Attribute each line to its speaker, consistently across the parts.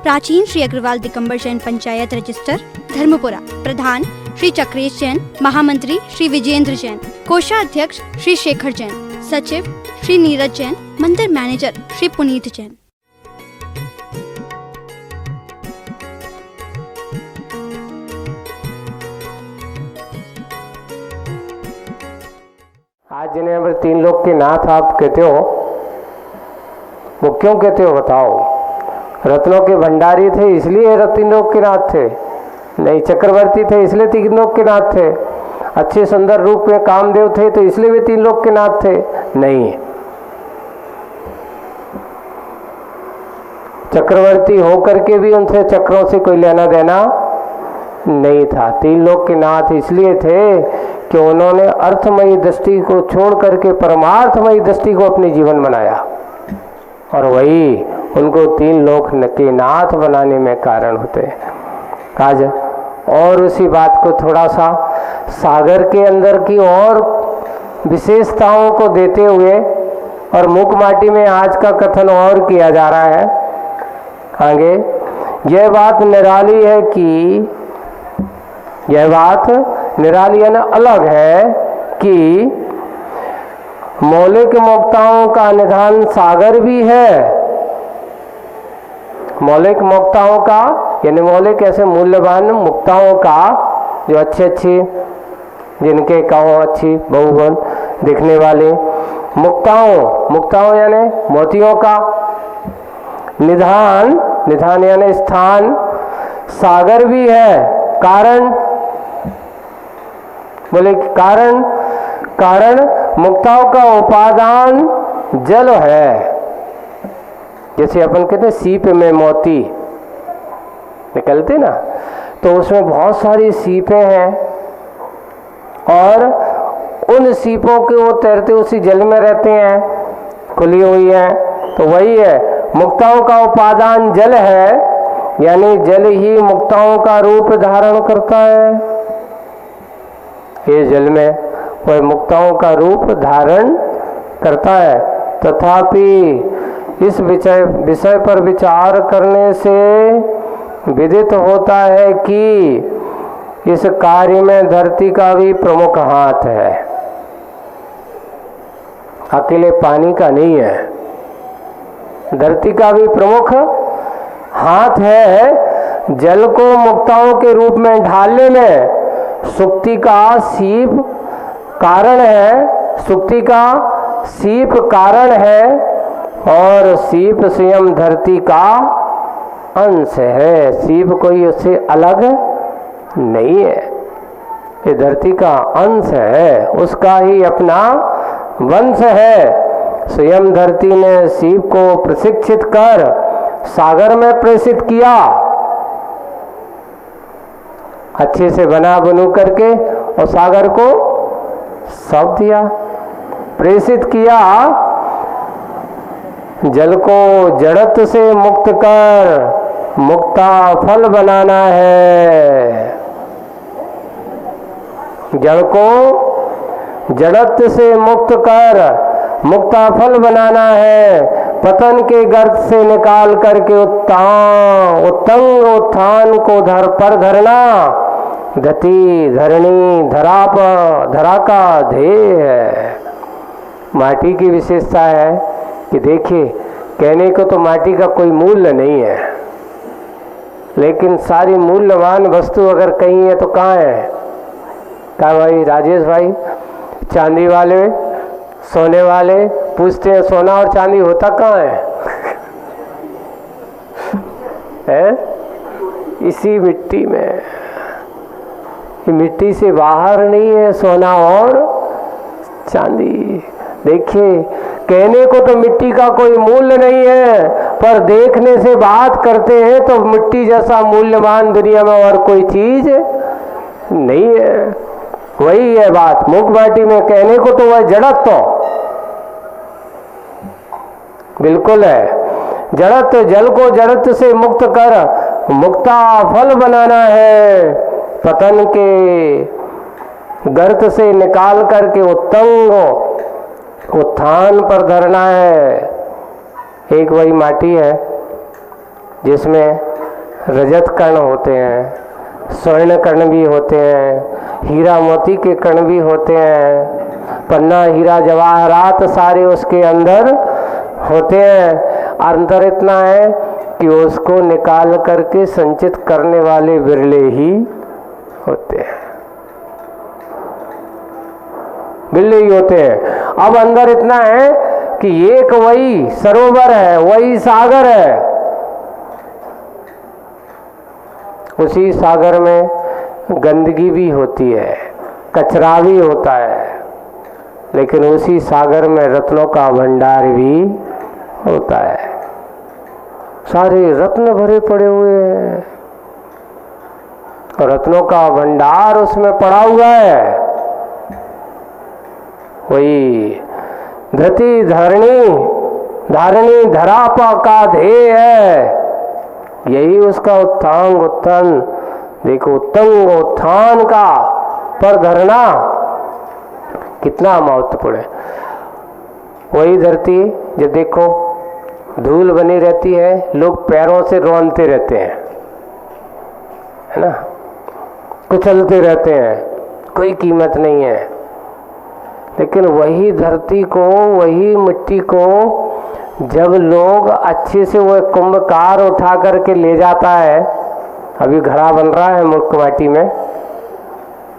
Speaker 1: प्राचीन श्री अग्रवाल दिगंबर जैन पंचायत रजिस्टर धर्मपुरा, प्रधान श्री चक्रेश जैन, महामंत्री श्री विजेंद्र जैन, कोषाध्यक्ष श्री शेखर जैन, सचिव श्री नीरज जैन, मंदिर मैनेजर श्री पुनीत जैन।
Speaker 2: आज जिन्हें हम 3 लोग के नाथ आप कहते हो, वो क्यों कहते हो बताओ? रत्नों के भंडारी थे इसलिए 3 लोग के नाथ थे? नहीं। चक्रवर्ती थे इसलिए 3 लोग के नाथ थे? अच्छे सुंदर रूप में कामदेव थे तो इसलिए भी 3 लोग के नाथ थे? नहीं। चक्रवर्ती होकर के भी उनसे चक्रों से कोई लेना देना नहीं था। 3 लोग के नाथ इसलिए थे कि उन्होंने अर्थमयी दृष्टि को छोड़ करके परमार्थमयी दृष्टि को अपने जीवन बनाया, और वही उनको 3 लोक के नाथ बनाने में कारण होते हैं। आज और उसी बात को थोड़ा सा सागर के अंदर की और विशेषताओं को देते हुए और मूक माटी में आज का कथन और किया जा रहा है आगे। यह बात निराली है कि यह बात निराली है ना, अलग है कि मौलिक मुक्ताओं का निधान सागर भी है। मौलिक मुक्ताओं का यानी मौलिक ऐसे मूल्यवान मुक्ताओं का जो अच्छे जिनके कहो अच्छी बहुगुण दिखने वाले मुक्ताओं यानी मोतियों का निधान यानी स्थान सागर भी है। कारण बोले कारण मुक्ताओं का उपादान जल है। जैसे अपन कहते हैं सीप में मोती निकलते ना, तो उसमें बहुत सारी सीपें हैं और उन सीपों के वो तैरते उसी जल में रहते हैं, खुली हुई है। तो वही है, मुक्ताओं का उपादान जल है, यानी जल ही मुक्ताओं का रूप धारण करता है। ये जल में वह मुक्ताओं का रूप धारण करता है। तथापि इस विषय पर विचार करने से विदित होता है कि इस कार्य में धरती का भी प्रमुख हाथ है, अकेले पानी का नहीं है। धरती का भी प्रमुख हाथ है। जल को मुक्ताओं के रूप में ढालने में सुक्ति का सीप कारण है, सुक्ति का सीप कारण है, और सीप स्वयं धरती का अंश है। सीप कोई उससे अलग नहीं है, ये धरती का अंश है, उसका ही अपना वंश है। स्वयं धरती ने सीप को प्रशिक्षित कर सागर में प्रेषित किया, अच्छे से बना बनू करके, और सागर को सौंप दिया, प्रेषित किया। जल को जड़त्व से मुक्त कर मुक्ता फल बनाना है। जल को जड़त्व से मुक्त कर मुक्ता फल बनाना है। पतन के गर्त से निकाल करके उत्तंग उत्थान को पर धरना गति धरणी धरा का ध्येय है। माटी की विशेषता है कि देखिए, कहने को तो माटी का कोई मूल्य नहीं है, लेकिन सारी मूल्यवान वस्तु अगर कहीं है तो कहाँ है? कहाँ भाई राजेश भाई? चांदी वाले सोने वाले पूछते हैं सोना और चांदी होता कहाँ है? इसी मिट्टी में। मिट्टी से बाहर नहीं है सोना और चांदी। देखिए, कहने को तो मिट्टी का कोई मूल्य नहीं है, पर देखने से बात करते हैं तो मिट्टी जैसा मूल्यवान दुनिया में और कोई चीज नहीं है। वही है बात मूक माटी में। कहने को तो वह जड़त्व तो बिल्कुल है। जड़त्व, जल को जड़त्व से मुक्त कर मुक्ता फल बनाना है। पतन के गर्त से निकाल करके उत्तंग उत्थान पर धरना है। एक वही माटी है जिसमें रजत कण होते हैं, स्वर्ण कण भी होते हैं, हीरा मोती के कण भी होते हैं, पन्ना हीरा जवाहरात सारे उसके अंदर होते हैं। अंतर इतना है कि उसको निकाल करके संचित करने वाले बिरले ही होते हैं, बिरले ही होते हैं। अब अंदर इतना है कि एक वही सरोवर है, वही सागर है, उसी सागर में गंदगी भी होती है, कचरा भी होता है, लेकिन उसी सागर में रत्नों का भंडार भी होता है। सारे रत्न भरे पड़े हुए हैं और रत्नों का भंडार उसमें पड़ा हुआ है। वही धरती धारणी धरापा का ध्येय है, यही उसका उत्थान उत्थान। देखो उत्तंग उत्थान का पर धरना कितना महत्वपूर्ण है। वही धरती जो देखो धूल बनी रहती है, लोग पैरों से रौंदते रहते हैं, है ना, कुचलते रहते हैं, कोई कीमत नहीं है। लेकिन वही धरती को, वही मिट्टी को जब लोग अच्छे से वो कुंभकार उठा करके ले जाता है, अभी घड़ा बन रहा है मुल्क माटी में,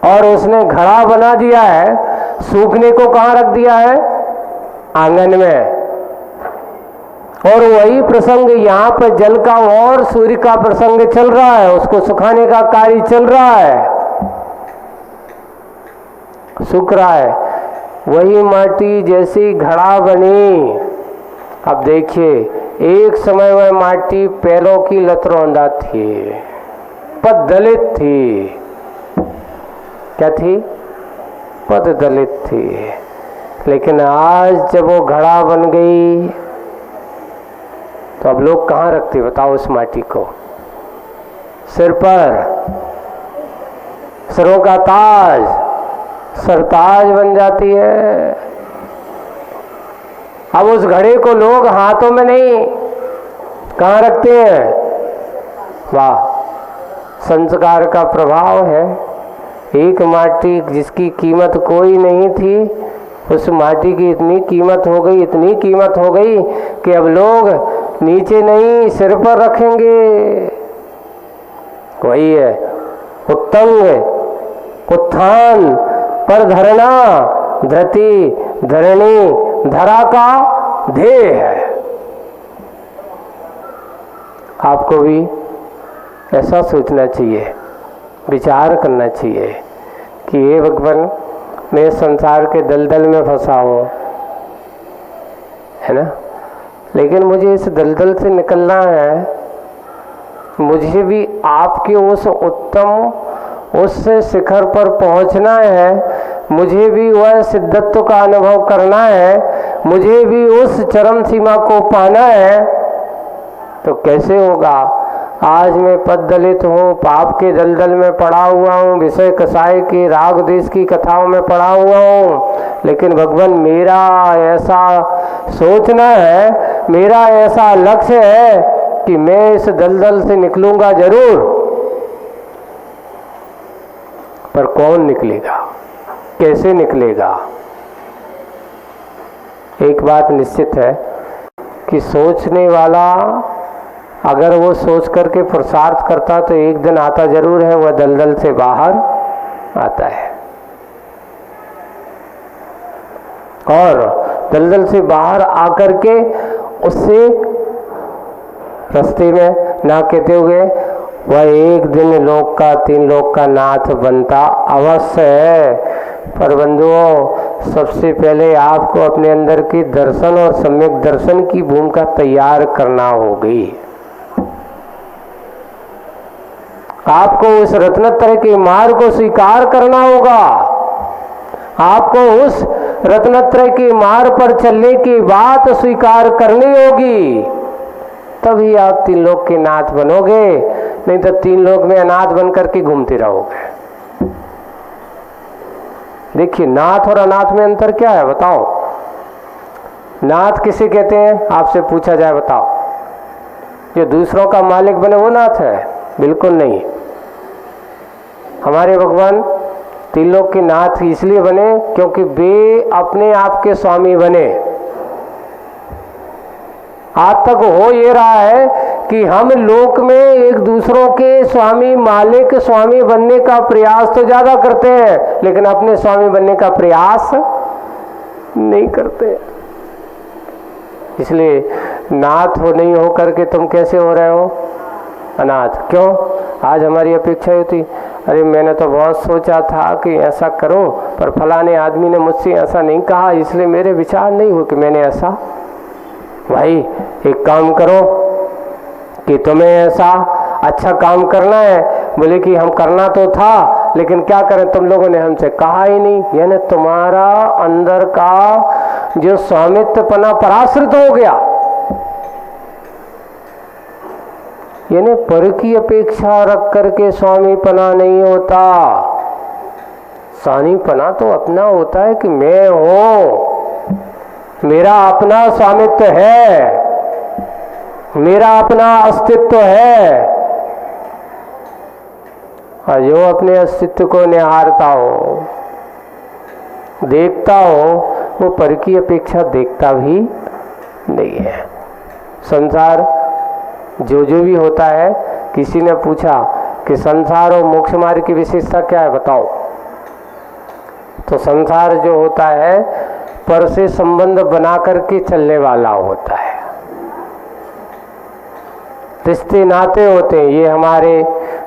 Speaker 2: और उसने घड़ा बना दिया है, सूखने को कहाँ रख दिया है? आंगन में। और वही प्रसंग यहाँ पर जल का और सूर्य का प्रसंग चल रहा है, उसको सुखाने का कार्य चल रहा है, सूख रहा है। वही माटी जैसी घड़ा बनी, अब देखिए एक समय वह माटी पैरों की लतरौंदा थी, पद दलित थी। क्या थी? पद दलित थी। लेकिन आज जब वो घड़ा बन गई तो अब लोग कहाँ रखते बताओ उस माटी को? सिर पर, सरों का ताज, सरताज बन जाती है। अब उस घड़े को लोग हाथों में नहीं, कहाँ रखते हैं? वाह, संस्कार का प्रभाव है। एक माटी जिसकी कीमत कोई नहीं थी, उस माटी की इतनी कीमत हो गई, इतनी कीमत हो गई कि अब लोग नीचे नहीं सिर पर रखेंगे। वही है उत्तंग उत्थान पर धरना, धरती धरणी धरा का ध्येय है। आपको भी ऐसा सोचना चाहिए, विचार करना चाहिए कि हे भगवान, मैं संसार के दलदल में फंसा हूँ, है ना, लेकिन मुझे इस दलदल से निकलना है। मुझे भी आपके उस उत्तम, उस शिखर पर पहुंचना है, मुझे भी वह सिद्धत्व का अनुभव करना है, मुझे भी उस चरम सीमा को पाना है। तो कैसे होगा? आज मैं पद दलित हूँ, पाप के दलदल में पड़ा हुआ हूँ, विषय कसाय के राग देश की कथाओं में पड़ा हुआ हूँ, लेकिन भगवान मेरा ऐसा सोचना है, मेरा ऐसा लक्ष्य है कि मैं इस दलदल से निकलूंगा जरूर। पर कौन निकलेगा, कैसे निकलेगा? एक बात निश्चित है कि सोचने वाला अगर वो सोच करके पुरुषार्थ करता तो एक दिन आता जरूर है, वह दलदल से बाहर आता है। और दलदल से बाहर आकर के उससे रास्ते में ना कहते हुए वह एक दिन लोक का, तीन लोक का नाथ बनता अवश्य है। पर बंधुओं, सबसे पहले आपको अपने अंदर की दर्शन और सम्यक दर्शन की भूमिका तैयार करना होगी। आपको उस रत्नत्रय के मार्ग को स्वीकार करना होगा। आपको उस रत्नत्रय के मार्ग पर चलने की बात स्वीकार करनी होगी, तभी आप तीन लोक के नाथ बनोगे, नहीं तो तीन लोक में अनाथ बन करके घूमते रहोगे। देखिए, नाथ और अनाथ में अंतर क्या है बताओ? नाथ किसे कहते हैं? आपसे पूछा जाए बताओ। जो दूसरों का मालिक बने वो नाथ है। बिल्कुल नहीं। हमारे भगवान त्रिलोक के नाथ इसलिए बने क्योंकि वे अपने आप के स्वामी बने। आज तक हो ये रहा है कि हम लोक में एक दूसरों के स्वामी मालिक स्वामी बनने का प्रयास तो ज्यादा करते हैं, लेकिन अपने स्वामी बनने का प्रयास नहीं करते। इसलिए नाथ हो नहीं हो करके तुम कैसे हो रहे हो? अनाथ। क्यों? आज हमारी अपेक्षा होती, अरे मैंने तो बहुत सोचा था कि ऐसा करूं, पर फलाने आदमी ने मुझसे ऐसा नहीं कहा, इसलिए मेरे विचार नहीं हो कि मैंने ऐसा। भाई एक काम करो कि तुम्हें ऐसा अच्छा काम करना है। बोले कि हम करना तो था, लेकिन क्या करें, तुम लोगों ने हमसे कहा ही नहीं। यानी तुम्हारा अंदर का जो स्वामित्वपना पराश्रित हो गया। यानी पर की अपेक्षा रख करके स्वामीपना नहीं होता। स्वामीपना तो अपना होता है कि मैं हूं, मेरा अपना स्वामित्व है, मेरा अपना अस्तित्व है। और जो अपने अस्तित्व को निहारता हो, देखता हो, वो पर की अपेक्षा देखता भी नहीं है। संसार जो भी होता है, किसी ने पूछा कि संसार और मोक्ष मार्ग की विशेषता क्या है, बताओ। तो संसार जो होता है पर से संबंध बना करके चलने वाला होता है। रिश्ते नाते होते हैं, ये हमारे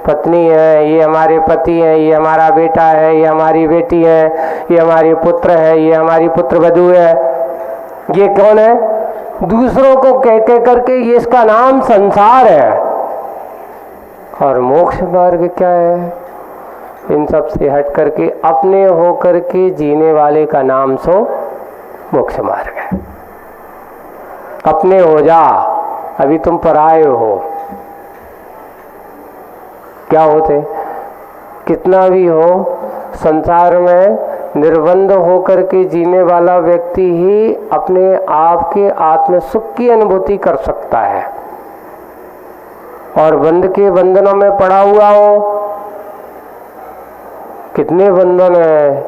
Speaker 2: पत्नी है, ये हमारे पति हैं, ये हमारा बेटा है, ये हमारी बेटी है, ये हमारे पुत्र है, ये हमारी पुत्रवधू है। ये कौन है? दूसरों को कह करके ये इसका नाम संसार है। और मोक्ष मार्ग क्या है? इन सब से हट करके अपने होकर के जीने वाले का नाम सो मोक्ष मार्ग है। अपने हो जा, अभी तुम पराये हो। क्या होते? कितना भी हो, संसार में निर्बंध होकर के जीने वाला व्यक्ति ही अपने आप के आत्म सुख की अनुभूति कर सकता है। और बंध के बंधनों में पड़ा हुआ हो, कितने बंधन है,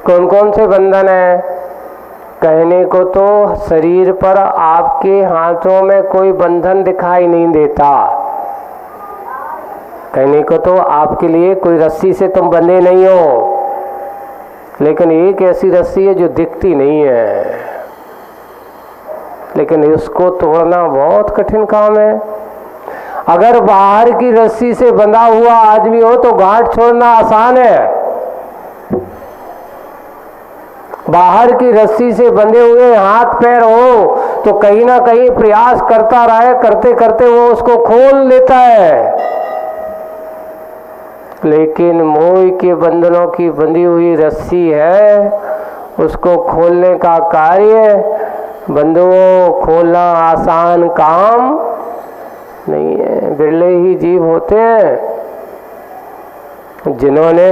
Speaker 2: कौन कौन से बंधन है? कहने को तो शरीर पर आपके हाथों में कोई बंधन दिखाई नहीं देता। कहने को तो आपके लिए कोई रस्सी से तुम बंधे नहीं हो, लेकिन एक ऐसी रस्सी है जो दिखती नहीं है, लेकिन इसको तोड़ना बहुत कठिन काम है। अगर बाहर की रस्सी से बंधा हुआ आदमी हो तो गांठ छोड़ना आसान है। बाहर की रस्सी से बंधे हुए हाथ पैर हो तो कहीं ना कहीं प्रयास करता रहे, करते करते वो उसको खोल लेता है। लेकिन मोह के बंधनों की बंधी हुई रस्सी है, उसको खोलने का कार्य बंधुओं खोलना आसान काम नहीं है। बिरले ही जीव होते हैं जिन्होंने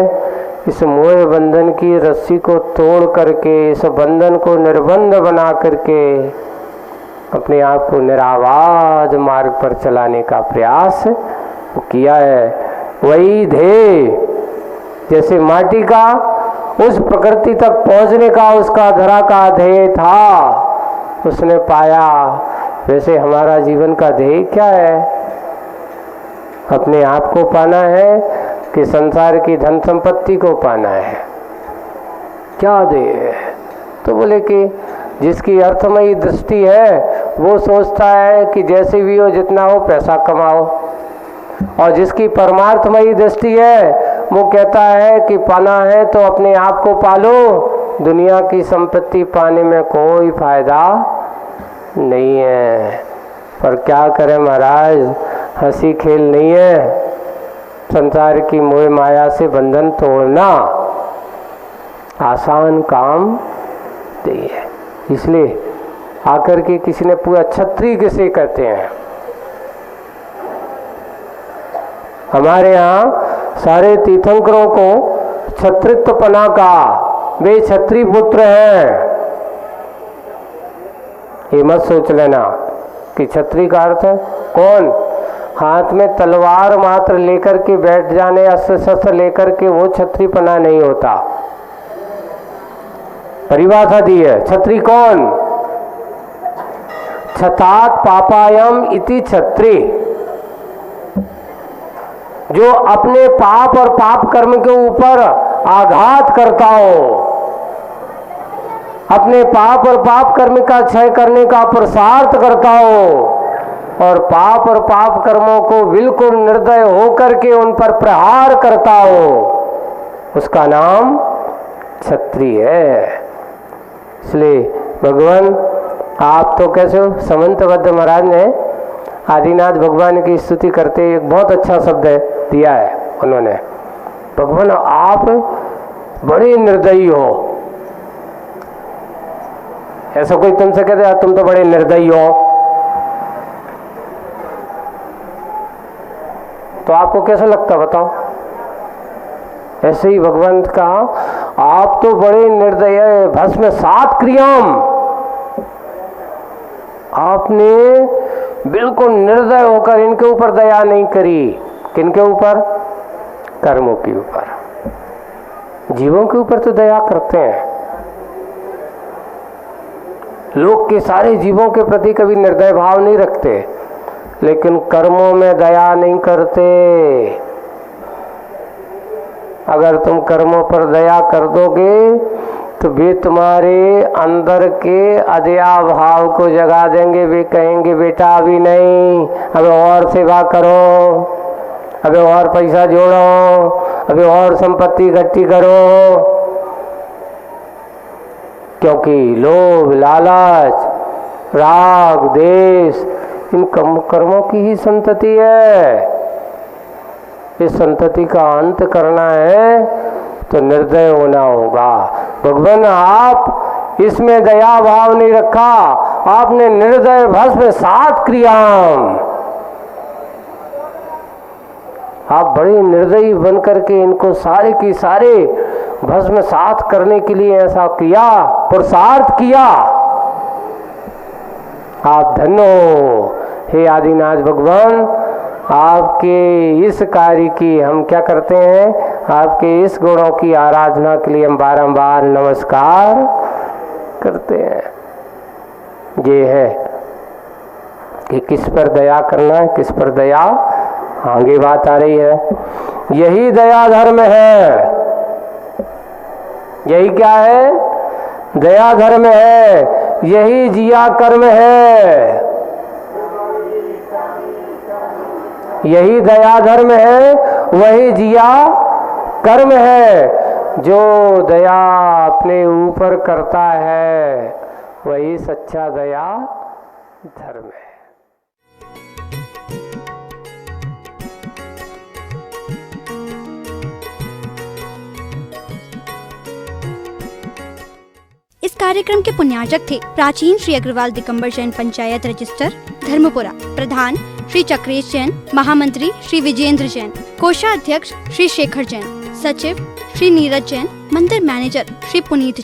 Speaker 2: इस मोह बंधन की रस्सी को तोड़ करके, इस बंधन को निर्बंध बना करके अपने आप को निरावाज मार्ग पर चलाने का प्रयास किया है। वही ध्येय, जैसे माटी का उस प्रकृति तक पहुंचने का उसका धरा का ध्येय था, उसने पाया। वैसे हमारा जीवन का ध्येय क्या है? अपने आप को पाना है कि संसार की धन संपत्ति को पाना है? क्या ध्येय है? तो बोले कि जिसकी अर्थमयी दृष्टि है वो सोचता है कि जैसे भी हो, जितना हो पैसा कमाओ। और जिसकी परमार्थमयी दृष्टि है वो कहता है कि पाना है तो अपने आप को पालो, दुनिया की संपत्ति पाने में कोई फायदा नहीं है। पर क्या करें महाराज, हंसी खेल नहीं है। संसार की मोह माया से बंधन तोड़ना आसान काम नहीं है। इसलिए आकर के किसी ने पूरा छत्री किसे कहते हैं? हमारे यहाँ सारे तीर्थंकरों को छत्रित्वपना का, वे क्षत्रिय पुत्र हैं। ये मत सोच लेना कि क्षत्रिय का अर्थ है कौन? हाथ में तलवार मात्र लेकर के बैठ जाने, अस्त्र शस्त्र लेकर के, वो क्षत्रियपना नहीं होता। परिभाषा दी है, क्षत्रिय कौन? क्षतात् पापायम इति क्षत्रिय, जो अपने पाप और पाप कर्म के ऊपर आघात करता हो, अपने पाप और पाप कर्म का क्षय करने का पुरुषार्थ करता हो, और पाप और पाप कर्मों को बिल्कुल निर्दय होकर के उन पर प्रहार करता हो, उसका नाम क्षत्रिय है। इसलिए भगवान, आप तो कैसे हो, समंतबद्ध महाराज ने आदिनाथ भगवान की स्तुति करते एक बहुत अच्छा शब्द दिया है उन्होंने, भगवान आप बड़े निर्दयी हो। ऐसा कोई तुमसे कहते तुम तो बड़े निर्दयी हो, तो आपको कैसा लगता बताओ? ऐसे ही भगवान का आप तो बड़े निर्दय, भस्म सात क्रियाम, आपने बिल्कुल निर्दय होकर इनके ऊपर दया नहीं करी। किनके ऊपर? कर्मों के ऊपर। जीवों के ऊपर तो दया करते हैं, लोग के सारे जीवों के प्रति कभी निर्दय भाव नहीं रखते, लेकिन कर्मों में दया नहीं करते। अगर तुम कर्मों पर दया कर दोगे तो वे तुम्हारे अंदर के अदया भाव को जगा देंगे। वे कहेंगे बेटा अभी नहीं, अभी और सेवा करो, अभी और पैसा जोड़ो, अभी और संपत्ति इकट्ठी करो, क्योंकि लोभ, लालच, राग, देश इन कर्मों की ही संतति है। इस संतति का अंत करना है तो निर्दय होना होगा। भगवान आप इसमें दया भाव नहीं रखा, आपने निर्दय भस्म सात क्रियाम, आप बड़े निर्दयी बन करके इनको सारे की सारे भस्म सात करने के लिए ऐसा किया, पुरुषार्थ किया। आप धन्य हो हे आदिनाथ भगवान, आपके इस कार्य की हम क्या करते हैं, आपके इस गुणों की आराधना के लिए हम बारंबार नमस्कार करते हैं। ये है कि किस पर दया करना है, किस पर दया, आगे बात आ रही है। यही दया धर्म है। यही क्या है? दया धर्म है। यही जिया कर्म है। यही दया धर्म है, वही जिया कर्म है। जो दया अपने ऊपर करता है वही सच्चा दया धर्म है।
Speaker 1: इस कार्यक्रम के पुण्यार्जक थे प्राचीन श्री अग्रवाल दिगंबर जैन पंचायत रजिस्टर धर्मपुरा, प्रधान श्री चक्रेश जैन, महामंत्री श्री विजेंद्र जैन, कोषाध्यक्ष श्री शेखर जैन, सचिव श्री नीरज जैन, मंदिर मैनेजर श्री पुनीत